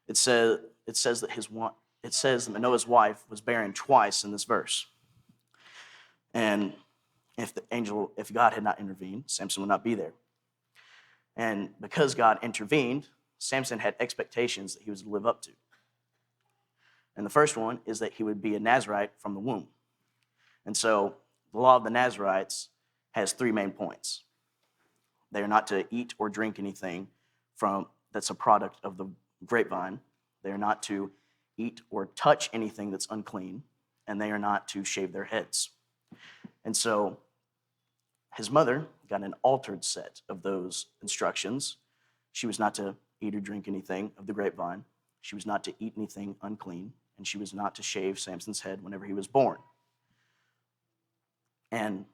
It says that Manoah's wife was barren twice in this verse. And if God had not intervened, Samson would not be there. And because God intervened, Samson had expectations that he was to live up to. And the first one is that he would be a Nazarite from the womb. And so the law of the Nazarites has 3 main points. They are not to eat or drink anything that's a product of the grapevine. They are not to eat or touch anything that's unclean, and they are not to shave their heads. And so his mother got an altered set of those instructions. She was not to eat or drink anything of the grapevine. She was not to eat anything unclean, and she was not to shave Samson's head whenever he was born. And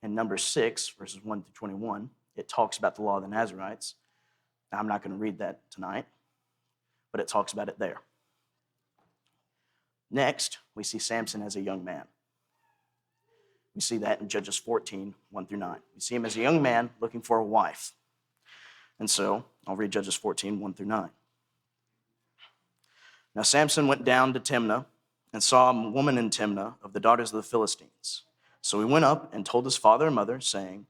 in Numbers 6, verses 1 through 21, it talks about the law of the Nazarites. Now, I'm not going to read that tonight, but it talks about it there. Next, we see Samson as a young man. We see that in Judges 14, 1 through 9. We see him as a young man looking for a wife. And so I'll read Judges 14, 1 through 9. Now Samson went down to Timnah and saw a woman in Timnah of the daughters of the Philistines. So he went up and told his father and mother, saying,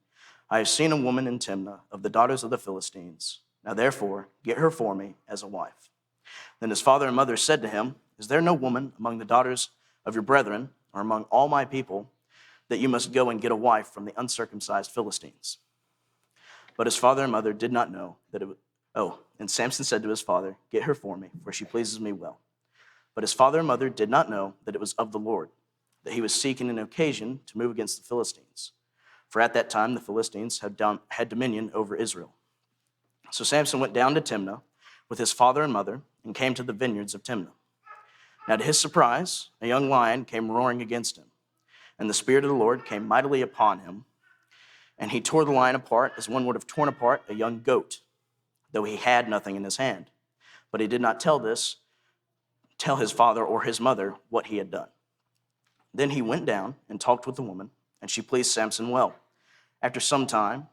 I have seen a woman in Timnah of the daughters of the Philistines. Now therefore, get her for me as a wife. Then his father and mother said to him, Is there no woman among the daughters of your brethren, or among all my people, that you must go and get a wife from the uncircumcised Philistines? But his father and mother did not know that it was... and Samson said to his father, Get her for me, for she pleases me well. But his father and mother did not know that it was of the Lord, that he was seeking an occasion to move against the Philistines. For at that time the Philistines had dominion over Israel. So Samson went down to Timnah with his father and mother and came to the vineyards of Timnah. Now to his surprise, a young lion came roaring against him, and the Spirit of the Lord came mightily upon him, and he tore the lion apart as one would have torn apart a young goat, though he had nothing in his hand. But he did not tell his father or his mother what he had done. Then he went down and talked with the woman, and she pleased Samson well. After some time,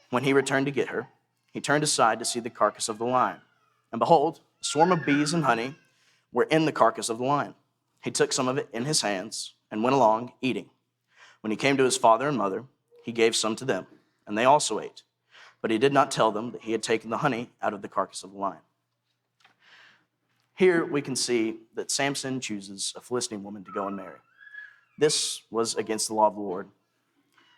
when he returned to get her, he turned aside to see the carcass of the lion. And behold, a swarm of bees and honey were in the carcass of the lion. He took some of it in his hands and went along eating. When he came to his father and mother, he gave some to them, and they also ate. But he did not tell them that he had taken the honey out of the carcass of the lion. Here we can see that Samson chooses a Philistine woman to go and marry. This was against the law of the Lord.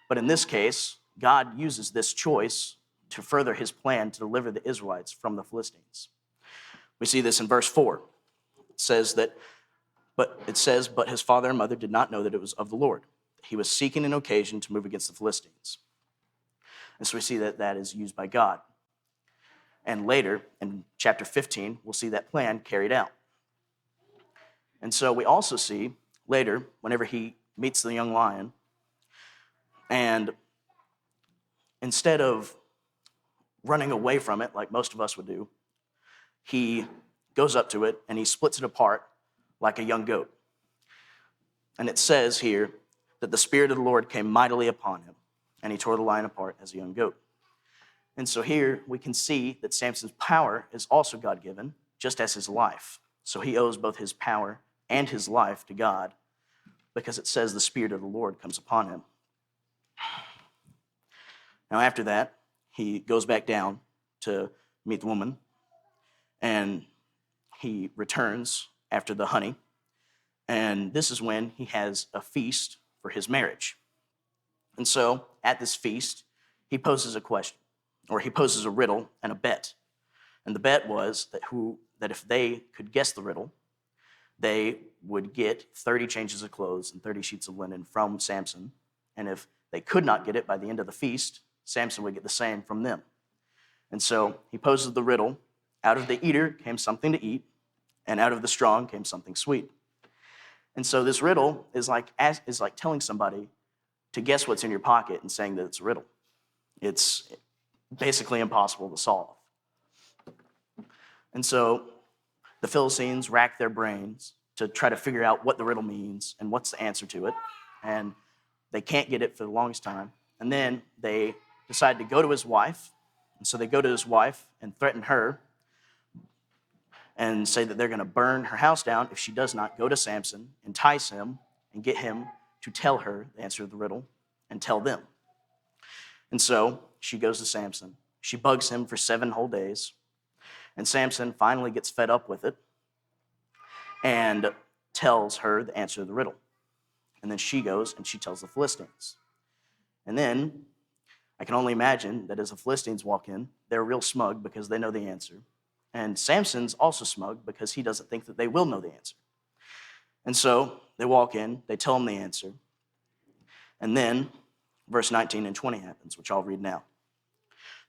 But in this case, God uses this choice to further his plan to deliver the Israelites from the Philistines. We see this in verse 4. It says, but his father and mother did not know that it was of the Lord. He was seeking an occasion to move against the Philistines. And so we see that that is used by God. And later, in chapter 15, we'll see that plan carried out. And so we also see later, whenever he meets the young lion, and instead of running away from it like most of us would do, he goes up to it and he splits it apart like a young goat. And it says here that the Spirit of the Lord came mightily upon him, and he tore the lion apart as a young goat. And so here we can see that Samson's power is also God-given, just as his life. So he owes both his power and his life to God, because it says the Spirit of the Lord comes upon him. Now after that, he goes back down to meet the woman, and he returns after the honey, and this is when he has a feast for his marriage. And so at this feast, he poses a question, or he poses a riddle and a bet. And the bet was that if they could guess the riddle, they would get 30 changes of clothes and 30 sheets of linen from Samson. And if they could not get it by the end of the feast, Samson would get the same from them. And so he poses the riddle. Out of the eater came something to eat, and out of the strong came something sweet. And so this riddle is like telling somebody to guess what's in your pocket and saying that it's a riddle. It's basically impossible to solve. And so the Philistines rack their brains to try to figure out what the riddle means and what's the answer to it. And they can't get it for the longest time. And then they decide to go to his wife. And so they go to his wife and threaten her and say that they're going to burn her house down if she does not go to Samson, entice him, and get him to tell her the answer to the riddle and tell them. And so she goes to Samson. She bugs him for 7 whole days. And Samson finally gets fed up with it and tells her the answer to the riddle. And then she goes and she tells the Philistines. And then I can only imagine that as the Philistines walk in, they're real smug because they know the answer. And Samson's also smug because he doesn't think that they will know the answer. And so they walk in, they tell him the answer. And then verse 19 and 20 happens, which I'll read now.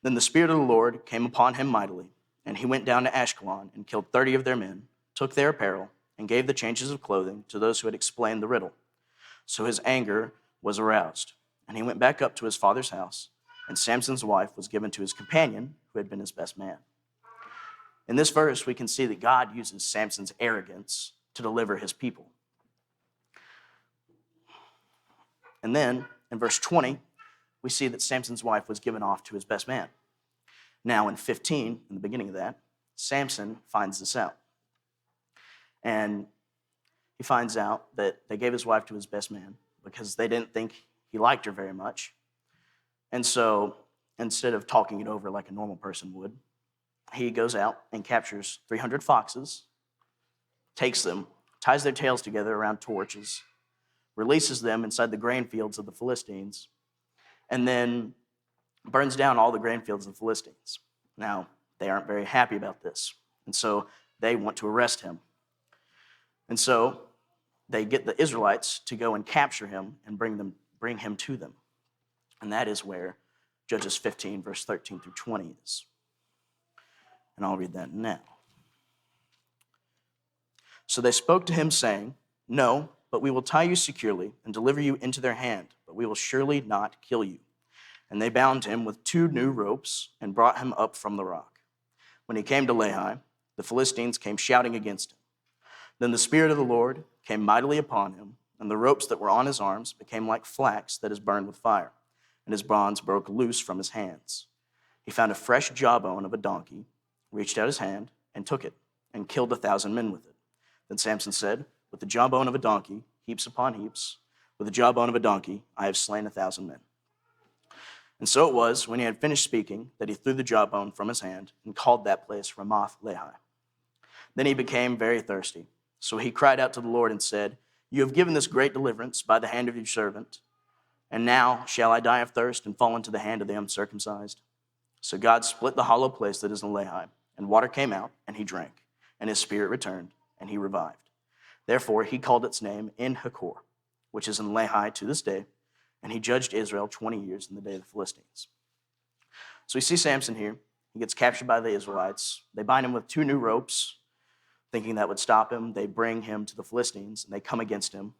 Then the Spirit of the Lord came upon him mightily, and he went down to Ashkelon and killed 30 of their men, took their apparel, and gave the changes of clothing to those who had explained the riddle. So his anger was aroused, and he went back up to his father's house, and Samson's wife was given to his companion, who had been his best man. In this verse, we can see that God uses Samson's arrogance to deliver his people. And then, in verse 20, we see that Samson's wife was given off to his best man. Now, in 15, in the beginning of that, Samson finds this out. And he finds out that they gave his wife to his best man because they didn't think he liked her very much. And so, instead of talking it over like a normal person would, he goes out and captures 300 foxes, takes them, ties their tails together around torches, releases them inside the grain fields of the Philistines, and then burns down all the grain fields of the Philistines. Now, they aren't very happy about this, and so they want to arrest him. And so they get the Israelites to go and capture him and bring him to them. And that is where Judges 15, verse 13 through 20 is. And I'll read that now. So they spoke to him, saying, "No, but we will tie you securely and deliver you into their hand, but we will surely not kill you." And they bound him with 2 new ropes and brought him up from the rock. When he came to Lehi, the Philistines came shouting against him. Then the Spirit of the Lord came mightily upon him, and the ropes that were on his arms became like flax that is burned with fire, and his bonds broke loose from his hands. He found a fresh jawbone of a donkey, reached out his hand, and took it, and killed 1,000 men with it. Then Samson said, "With the jawbone of a donkey, heaps upon heaps, with the jawbone of a donkey, I have slain 1,000 men." And so it was, when he had finished speaking, that he threw the jawbone from his hand and called that place Ramoth Lehi. Then he became very thirsty. So he cried out to the Lord and said, "You have given this great deliverance by the hand of your servant, and now shall I die of thirst and fall into the hand of the uncircumcised?" So God split the hollow place that is in Lehi, and water came out, and he drank, and his spirit returned, and he revived. Therefore he called its name En-Hakkore, which is in Lehi to this day, and he judged Israel 20 years in the day of the Philistines. So we see Samson here. He gets captured by the Israelites. They bind him with 2 new ropes, thinking that would stop him. They bring him to the Philistines, and they come against him.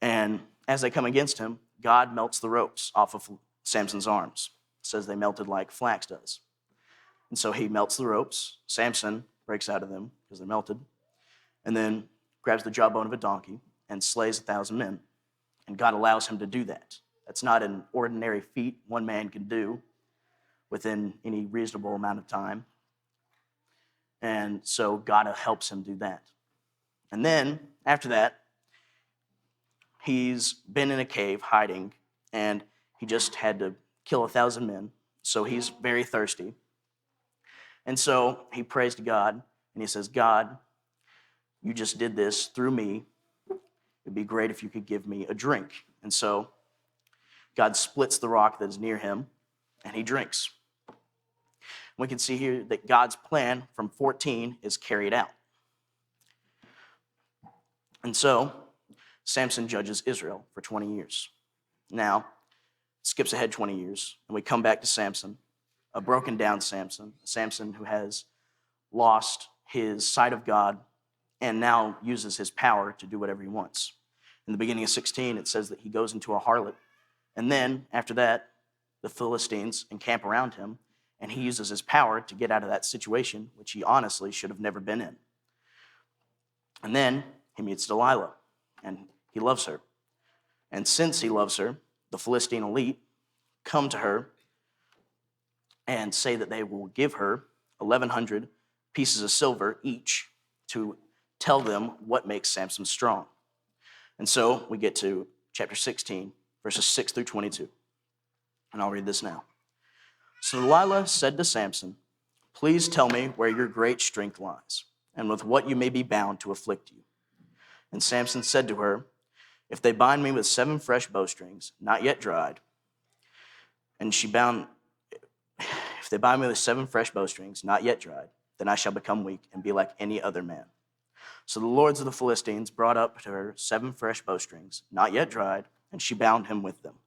And as they come against him, God melts the ropes off of Samson's arms. It says they melted like flax does. And so he melts the ropes. Samson breaks out of them because they're melted, and then grabs the jawbone of a donkey and slays 1,000 men. And God allows him to do that. That's not an ordinary feat one man can do within any reasonable amount of time. And so God helps him do that. And then, after that, he's been in a cave hiding, and he just had to kill 1,000 men. So he's very thirsty. And so he prays to God, and he says, "God, you just did this through me. It'd be great if you could give me a drink." And so God splits the rock that is near him, and he drinks. We can see here that God's plan from 14 is carried out. And so Samson judges Israel for 20 years. Now, it skips ahead 20 years, and we come back to Samson, a broken down Samson, Samson who has lost his sight of God and now uses his power to do whatever he wants. In the beginning of 16, it says that he goes into a harlot. And then, after that, the Philistines encamp around him, and he uses his power to get out of that situation, which he honestly should have never been in. And then he meets Delilah, and he loves her. And since he loves her, the Philistine elite come to her and say that they will give her 1,100 pieces of silver each to tell them what makes Samson strong. And so we get to chapter 16, verses 6 through 22. And I'll read this now. So Delilah said to Samson, "Please tell me where your great strength lies, and with what you may be bound to afflict you." And Samson said to her, "If they bind me with 7 fresh bowstrings, not yet dried," and she bound, "If they bind me with 7 fresh bowstrings, not yet dried, then I shall become weak and be like any other man." So the lords of the Philistines brought up to her 7 fresh bowstrings, not yet dried, and she bound him with them.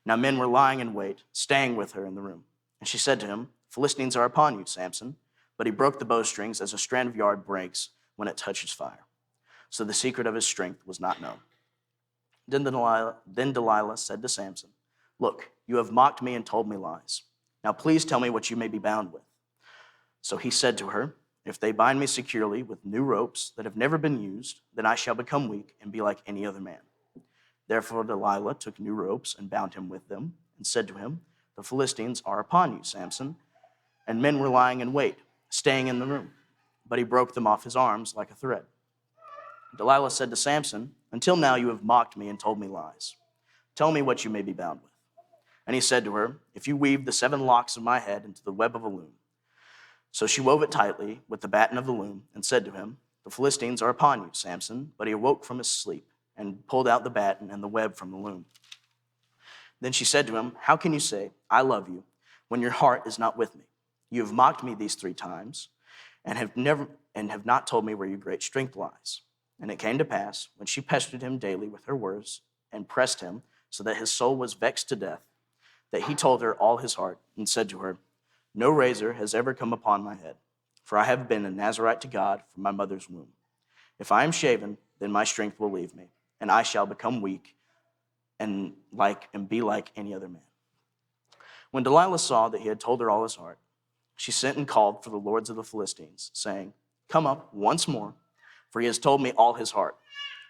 Now men were lying in wait, staying with her in the room. And she said to him, "Philistines are upon you, Samson." But he broke the bowstrings as a strand of yard breaks when it touches fire. So the secret of his strength was not known. Then Delilah said to Samson, "Look, you have mocked me and told me lies. Now please tell me what you may be bound with." So he said to her, "If they bind me securely with new ropes that have never been used, then I shall become weak and be like any other man." Therefore Delilah took new ropes and bound him with them, and said to him, "The Philistines are upon you, Samson." And men were lying in wait, staying in the room. But he broke them off his arms like a thread. Delilah said to Samson, "Until now you have mocked me and told me lies. Tell me what you may be bound with." And he said to her, "If you weave the 7 locks of my head into the web of a loom." So she wove it tightly with the batten of the loom, and said to him, "The Philistines are upon you, Samson." But he awoke from his sleep and pulled out the batten and the web from the loom. Then she said to him, "How can you say, 'I love you,' when your heart is not with me? You have mocked me these 3 times, and have not told me where your great strength lies." And it came to pass, when she pestered him daily with her words, and pressed him, so that his soul was vexed to death, that he told her all his heart, and said to her, "No razor has ever come upon my head, for I have been a Nazarite to God from my mother's womb. If I am shaven, then my strength will leave me, and I shall become weak and be like any other man." When Delilah saw that he had told her all his heart, she sent and called for the lords of the Philistines, saying, "Come up once more, for he has told me all his heart."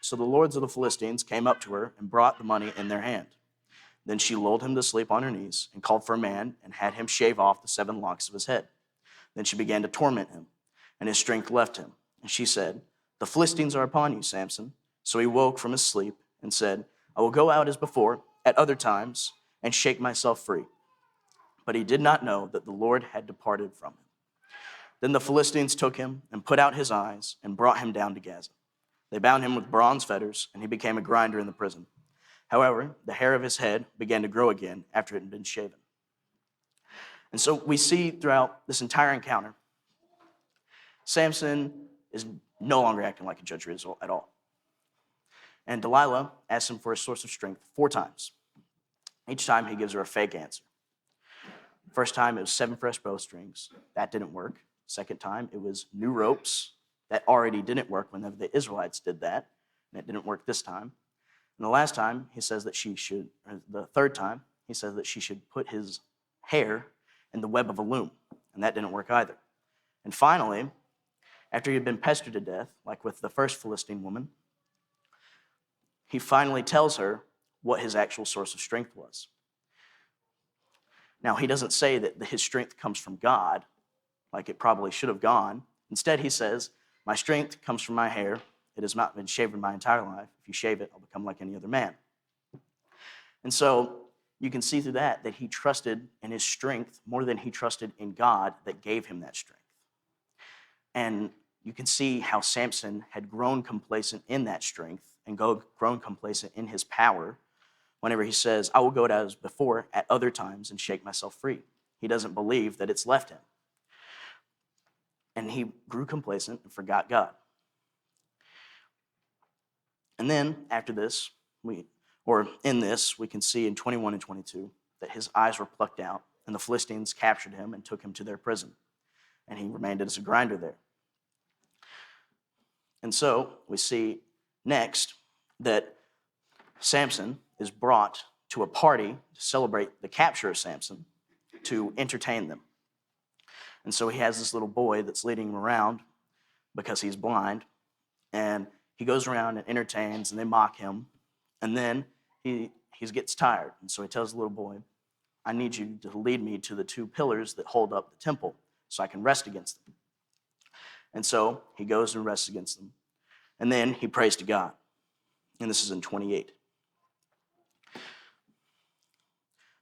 So the lords of the Philistines came up to her and brought the money in their hand. Then she lulled him to sleep on her knees, and called for a man, and had him shave off the 7 locks of his head. Then she began to torment him, and his strength left him. And she said, "The Philistines are upon you, Samson." So he woke from his sleep and said, "I will go out as before, at other times, and shake myself free." But he did not know that the Lord had departed from him. Then the Philistines took him and put out his eyes and brought him down to Gaza. They bound him with bronze fetters, and he became a grinder in the prison. However, the hair of his head began to grow again after it had been shaven. And so we see throughout this entire encounter, Samson is no longer acting like a judge of Israel at all. And Delilah asks him for a source of strength 4 times. Each time he gives her a fake answer. First time it was 7 fresh bowstrings. That didn't work. Second time it was new ropes. That already didn't work whenever the Israelites did that. And it didn't work this time. And the last time he says that the third time, he says that she should put his hair in the web of a loom. And that didn't work either. And finally, after he had been pestered to death, like with the first Philistine woman, he finally tells her what his actual source of strength was. Now, he doesn't say that his strength comes from God, like it probably should have gone. Instead, he says, "My strength comes from my hair. It has not been shaven my entire life. If you shave it, I'll become like any other man." And so you can see through that he trusted in his strength more than he trusted in God that gave him that strength. And you can see how Samson had grown complacent in that strength and grown complacent in his power whenever he says, "I will go out as before at other times and shake myself free." He doesn't believe that it's left him. And he grew complacent and forgot God. And then after this, we can see in 21 and 22 that his eyes were plucked out, and the Philistines captured him and took him to their prison. And he remained as a grinder there. And so we see next that Samson is brought to a party to celebrate the capture of Samson, to entertain them. And so he has this little boy that's leading him around because he's blind, and he goes around and entertains, and they mock him, and then he gets tired, and so he tells the little boy, "I need you to lead me to the 2 pillars that hold up the temple so I can rest against them." And so he goes and wrestles against them. And then he prays to God. And this is in 28.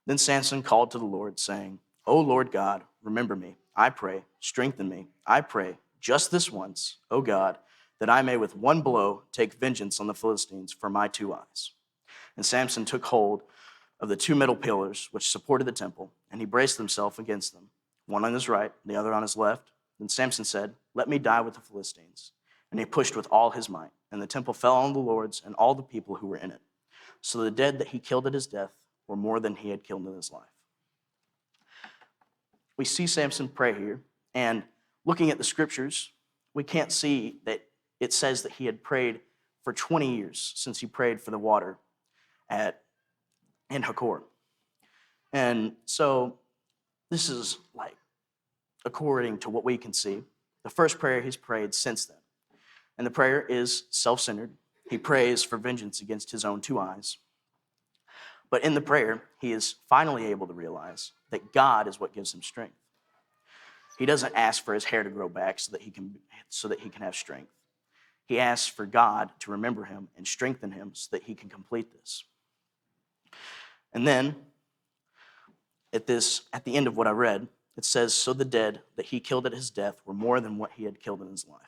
Then Samson called to the Lord, saying, O Lord God, remember me, I pray, strengthen me, I pray, just this once, O God, that I may with one blow take vengeance on the Philistines for my 2 eyes. And Samson took hold of the 2 middle pillars which supported the temple, and he braced himself against them, one on his right, the other on his left. Then Samson said, Let me die with the Philistines. And he pushed with all his might, and the temple fell on the lords and all the people who were in it. So the dead that he killed at his death were more than he had killed in his life. We see Samson pray here, and looking at the scriptures, we can't see that it says that he had prayed for 20 years since he prayed for the water in Hakor. And so this is like, according to what we can see, the first prayer he's prayed since then. And the prayer is self-centered. He prays for vengeance against his own 2 eyes. But in the prayer, he is finally able to realize that God is what gives him strength. He doesn't ask for his hair to grow back so that he can have strength. He asks for God to remember him and strengthen him so that he can complete this. And then, at the end of what I read, it says, So the dead that he killed at his death were more than what he had killed in his life.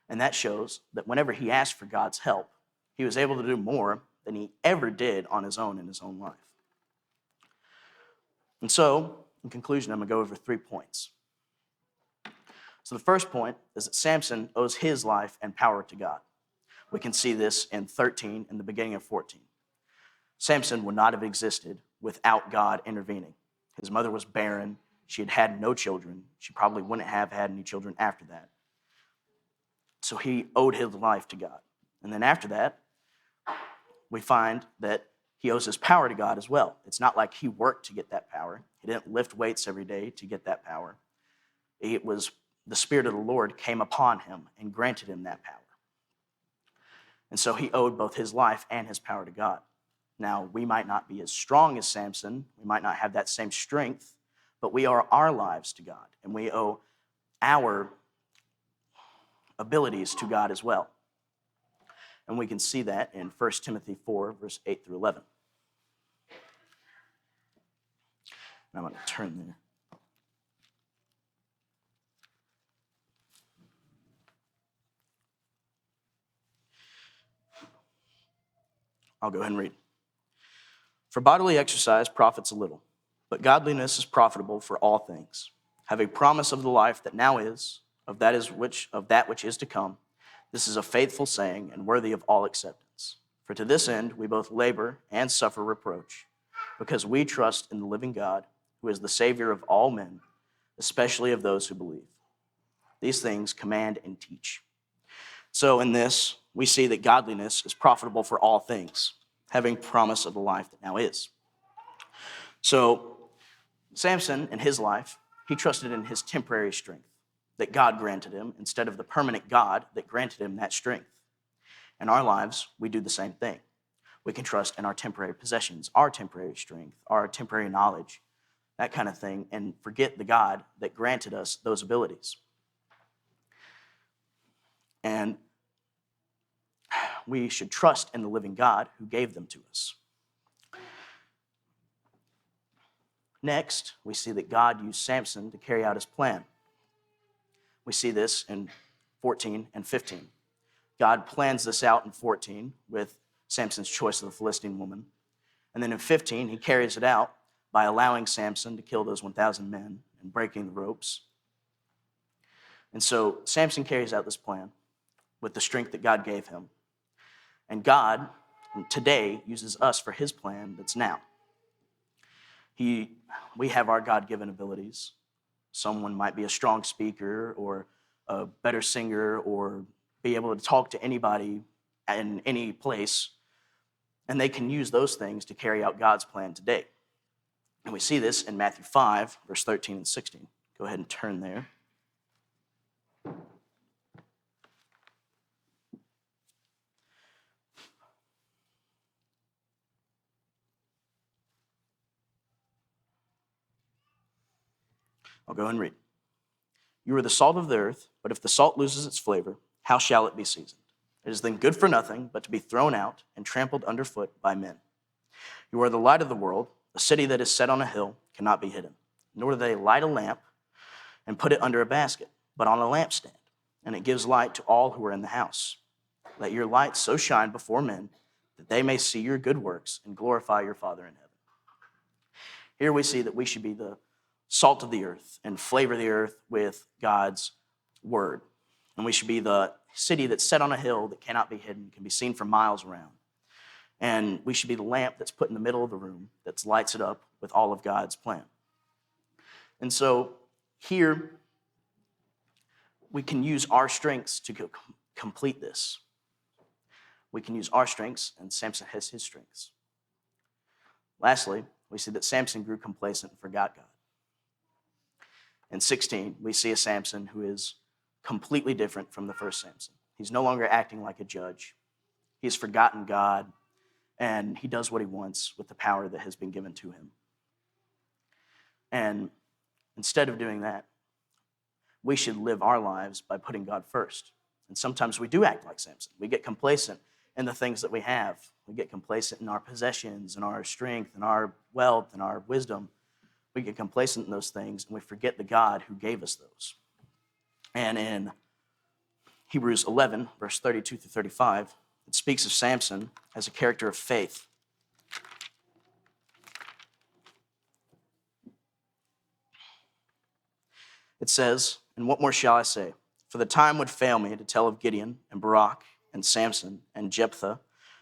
And that shows that whenever he asked for God's help, he was able to do more than he ever did on his own in his own life. And so, in conclusion, I'm going to go over 3 points. So the first point is that Samson owes his life and power to God. We can see this in 13 and the beginning of 14. Samson would not have existed without God intervening. His mother was barren. She had had no children. She probably wouldn't have had any children after that. So he owed his life to God. And then after that, we find that he owes his power to God as well. It's not like he worked to get that power. He didn't lift weights every day to get that power. It was the Spirit of the Lord came upon him and granted him that power. And so he owed both his life and his power to God. Now, we might not be as strong as Samson. We might not have that same strength, but we owe our lives to God, and we owe our abilities to God as well. And we can see that in 1 Timothy 4, verse 8 through 11. And I'm going to turn there. I'll go ahead and read. For bodily exercise profits a little, but godliness is profitable for all things, having promise of the life that now is, of that which is to come. This is a faithful saying and worthy of all acceptance. For to this end we both labor and suffer reproach, because we trust in the living God, who is the Savior of all men, especially of those who believe. These things command and teach. So in this, we see that godliness is profitable for all things, having promise of the life that now is. So Samson, in his life, he trusted in his temporary strength that God granted him instead of the permanent God that granted him that strength. In our lives, we do the same thing. We can trust in our temporary possessions, our temporary strength, our temporary knowledge, that kind of thing, and forget the God that granted us those abilities. And we should trust in the living God who gave them to us. Next, we see that God used Samson to carry out his plan. We see this in 14 and 15. God plans this out in 14 with Samson's choice of the Philistine woman. And then in 15, he carries it out by allowing Samson to kill those 1,000 men and breaking the ropes. And so Samson carries out this plan with the strength that God gave him. And God today uses us for his plan that's now. We have our God-given abilities. Someone might be a strong speaker or a better singer or be able to talk to anybody in any place, and they can use those things to carry out God's plan today. And we see this in Matthew 5, verse 13 and 16. Go ahead and turn there. I'll go and read. You are the salt of the earth, but if the salt loses its flavor, how shall it be seasoned? It is then good for nothing but to be thrown out and trampled underfoot by men. You are the light of the world. A city that is set on a hill cannot be hidden. Nor do they light a lamp and put it under a basket, but on a lampstand, and it gives light to all who are in the house. Let your light so shine before men that they may see your good works and glorify your Father in heaven. Here we see that we should be the salt of the earth and flavor the earth with God's word. And we should be the city that's set on a hill that cannot be hidden, can be seen for miles around. And we should be the lamp that's put in the middle of the room that lights it up with all of God's plan. And so here, we can use our strengths to complete this. We can use our strengths, and Samson has his strengths. Lastly, we see that Samson grew complacent and forgot God. In 16, we see a Samson who is completely different from the first Samson. He's no longer acting like a judge. He's forgotten God, and he does what he wants with the power that has been given to him. And instead of doing that, we should live our lives by putting God first. And sometimes we do act like Samson. We get complacent in the things that we have. We get complacent in our possessions and our strength and our wealth and our wisdom. We get complacent in those things, and we forget the God who gave us those. And in Hebrews 11, verse 32 through 35, it speaks of Samson as a character of faith. It says, "And what more shall I say? For the time would fail me to tell of Gideon and Barak and Samson and Jephthah,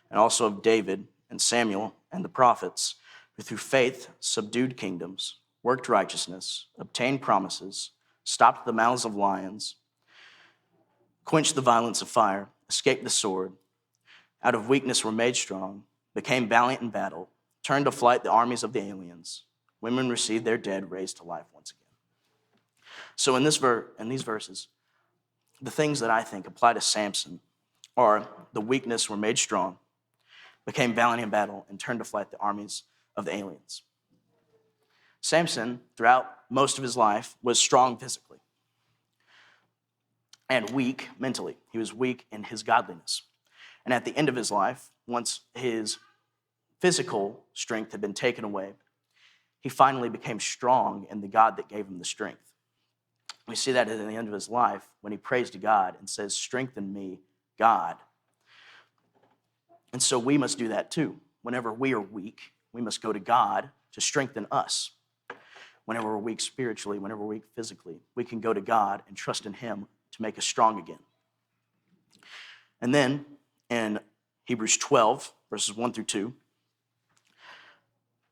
and also of David and Samuel and the prophets, who through faith subdued kingdoms, worked righteousness, obtained promises, stopped the mouths of lions, quenched the violence of fire, escaped the sword, out of weakness were made strong, became valiant in battle, turned to flight the armies of the aliens. Women received their dead raised to life once again." So in these verses, the things that I think apply to Samson are the weakness were made strong, became valiant in battle, and turned to flight the armies of the aliens. Samson, throughout most of his life, was strong physically and weak mentally. He was weak in his godliness. And at the end of his life, once his physical strength had been taken away, he finally became strong in the God that gave him the strength. We see that at the end of his life when he prays to God and says, "Strengthen me, God." And so we must do that too. Whenever we are weak, we must go to God to strengthen us. Whenever we're weak spiritually, whenever we're weak physically, we can go to God and trust in him to make us strong again. And then in Hebrews 12, verses 1 through 2,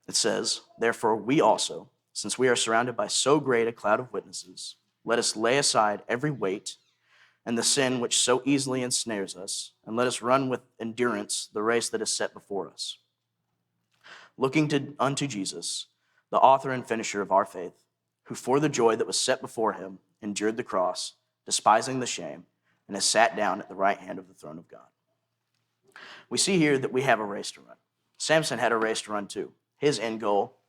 it says, "Therefore we also, since we are surrounded by so great a cloud of witnesses, let us lay aside every weight and the sin which so easily ensnares us, and let us run with endurance the race that is set before us. Looking unto Jesus, the author and finisher of our faith, who for the joy that was set before him endured the cross, despising the shame, and has sat down at the right hand of the throne of God." We see here that we have a race to run. Samson had a race to run too. His end goal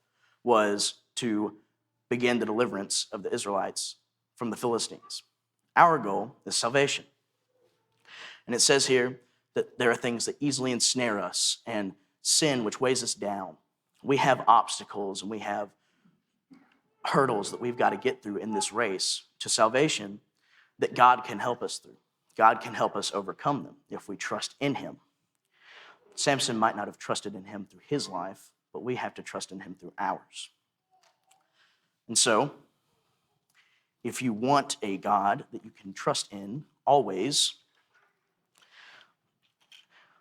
was to begin the deliverance of the Israelites from the Philistines. Our goal is salvation. And it says here that there are things that easily ensnare us and sin which weighs us down. We have obstacles and we have hurdles that we've got to get through in this race to salvation that God can help us through. God can help us overcome them if we trust in him. Samson might not have trusted in him through his life, but we have to trust in him through ours. And so, if you want a God that you can trust in always,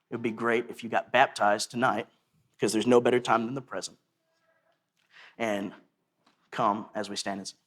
it would be great if you got baptized tonight, because there's no better time than the present. And come as we stand and sing.